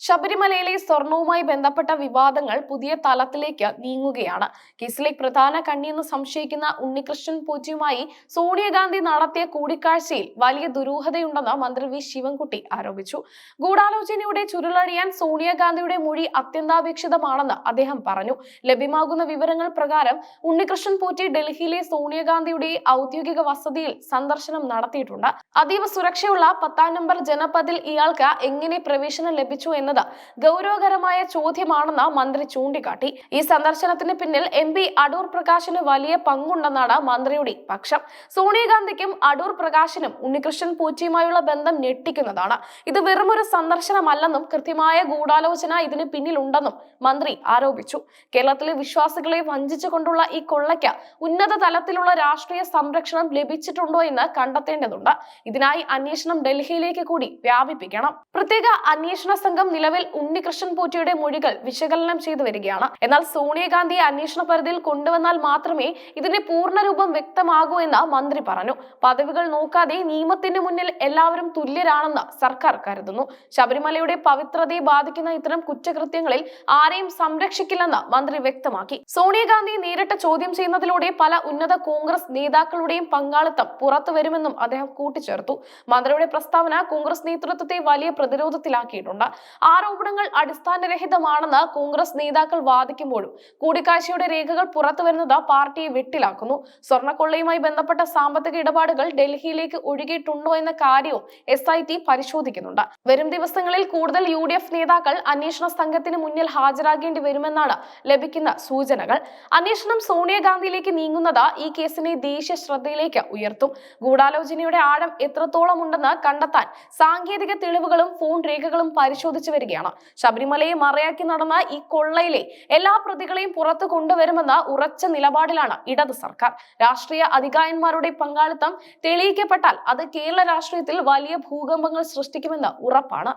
ശബരിമലയിലെ സ്വർണവുമായി ബന്ധപ്പെട്ട വിവാദങ്ങൾ പുതിയ തലത്തിലേക്ക് നീങ്ങുകയാണ്. കേസിലെ പ്രധാന കണ്ണിയെന്ന് സംശയിക്കുന്ന ഉണ്ണികൃഷ്ണൻ പോറ്റിയുമായി സോണിയാഗാന്ധി നടത്തിയ കൂടിക്കാഴ്ചയിൽ വലിയ ദുരൂഹതയുണ്ടെന്ന് മന്ത്രി വി ശിവൻകുട്ടി ആരോപിച്ചു. ഗൂഢാലോചനയുടെ ചുരുളഴിയാൻ സോണിയാഗാന്ധിയുടെ മൊഴി അത്യന്താപേക്ഷിതമാണെന്ന് അദ്ദേഹം പറഞ്ഞു. ലഭ്യമാകുന്ന വിവരങ്ങൾ പ്രകാരം ഉണ്ണികൃഷ്ണൻ പോറ്റി ഡൽഹിയിലെ സോണിയാഗാന്ധിയുടെ ഔദ്യോഗിക വസതിയിൽ സന്ദർശനം നടത്തിയിട്ടുണ്ട്. അതീവ സുരക്ഷയുള്ള 10-ാം നമ്പർ ജനപദിൽ ഇയാൾക്ക് എങ്ങനെ പ്രവേശനം ലഭിച്ചു എന്നത് ഗൗരവകരമായ ചോദ്യമാണെന്ന് മന്ത്രി ചൂണ്ടിക്കാട്ടി. ഈ സന്ദർശനത്തിന് പിന്നിൽ MP അടൂർ പ്രകാശിന് വലിയ പങ്കുണ്ടെന്നാണ് മന്ത്രിയുടെ പക്ഷം. സോണിയാഗാന്ധിക്കും അടൂർ പ്രകാശിനും ഉണ്ണികൃഷ്ണൻ പോറ്റിയുമായുള്ള ബന്ധം ഞെട്ടിക്കുന്നതാണ്. ഇത് വെറുമൊരു സന്ദർശനമല്ലെന്നും കൃത്യമായ ഗൂഢാലോചന ഇതിന് പിന്നിലുണ്ടെന്നും മന്ത്രി ആരോപിച്ചു. കേരളത്തിലെ വിശ്വാസികളെ വഞ്ചിച്ചുകൊണ്ടുള്ള ഈ കൊള്ളയ്ക്ക് ഉന്നത തലത്തിലുള്ള രാഷ്ട്രീയ സംരക്ഷണം ലഭിച്ചിട്ടുണ്ടോ എന്ന് കണ്ടെത്തേണ്ടതുണ്ട്. ഇതിനായി അന്വേഷണം ഡൽഹിയിലേക്ക് കൂടി വ്യാപിപ്പിക്കണം. പ്രത്യേക അന്വേഷണ സംഘം നിലവിൽ ഉണ്ണികൃഷ്ണൻ പോറ്റിയുടെ മൊഴികൾ വിശകലനം ചെയ്തു വരികയാണ്. എന്നാൽ സോണിയാഗാന്ധിയെ അന്വേഷണ പരിധിയിൽ കൊണ്ടുവന്നാൽ മാത്രമേ ഇതിന്റെ പൂർണ്ണരൂപം വ്യക്തമാകൂ എന്ന് മന്ത്രി പറഞ്ഞു. പദവികൾ നോക്കാതെ നിയമത്തിന് മുന്നിൽ എല്ലാവരും തുല്യരാണെന്ന് സർക്കാർ കരുതുന്നു. ശബരിമലയുടെ പവിത്രതയെ ബാധിക്കുന്ന ഇത്തരം കുറ്റകൃത്യങ്ങളിൽ ആരെയും സംരക്ഷിക്കില്ലെന്ന് മന്ത്രി വ്യക്തമാക്കി. സോണിയാഗാന്ധിയെ നേരിട്ട് ചോദ്യം ചെയ്യുന്നതിലൂടെ പല ഉന്നത കോൺഗ്രസ് നേതാക്കളുടെയും പങ്കാളിത്തം പുറത്തുവരുമെന്നും അദ്ദേഹം കൂട്ടിച്ചേർത്തു. മന്ത്രിയുടെ പ്രസ്താവന കോൺഗ്രസ് നേതൃത്വത്തെ വലിയ പ്രതിരോധത്തിലാക്കിയിട്ടുണ്ട്. ആരോപണങ്ങൾ അടിസ്ഥാനരഹിതമാണെന്ന് കോൺഗ്രസ് നേതാക്കൾ വാദിക്കുമ്പോഴും കൂടിക്കാഴ്ചയുടെ രേഖകൾ പുറത്തുവരുന്നത് പാർട്ടിയെ വെട്ടിലാക്കുന്നു. സ്വർണ്ണക്കൊള്ളയുമായി ബന്ധപ്പെട്ട സാമ്പത്തിക ഇടപാടുകൾ ഡൽഹിയിലേക്ക് ഒഴുകിയിട്ടുണ്ടോ എന്ന കാര്യവും SIT പരിശോധിക്കുന്നുണ്ട്. വരും ദിവസങ്ങളിൽ കൂടുതൽ UDF നേതാക്കൾ അന്വേഷണ സംഘത്തിന് മുന്നിൽ ഹാജരാകേണ്ടി വരുമെന്നാണ് ലഭിക്കുന്ന സൂചനകൾ. അന്വേഷണം സോണിയാഗാന്ധിയിലേക്ക് നീങ്ങുന്നത് ഈ കേസിനെ ദേശീയ ശ്രദ്ധയിലേക്ക് ഉയർത്തും. ഗൂഢാലോചനയുടെ ആഴം എത്രത്തോളം ഉണ്ടെന്ന് കണ്ടെത്താൻ സാങ്കേതിക തെളിവുകളും ഫോൺ രേഖകളും പരിശോധിച്ചു വരികയാണ്. ശബരിമലയെ മറയാക്കി നടന്ന ഈ കൊള്ളയിലെ എല്ലാ പ്രതികളെയും പുറത്തു കൊണ്ടുവരുമെന്ന ഉറച്ച നിലപാടിലാണ് ഇടത് സർക്കാർ. രാഷ്ട്രീയ അധികായന്മാരുടെ പങ്കാളിത്തം തെളിയിക്കപ്പെട്ടാൽ അത് കേരള രാഷ്ട്രീയത്തിൽ വലിയ ഭൂകമ്പങ്ങൾ സൃഷ്ടിക്കുമെന്ന് ഉറപ്പാണ്.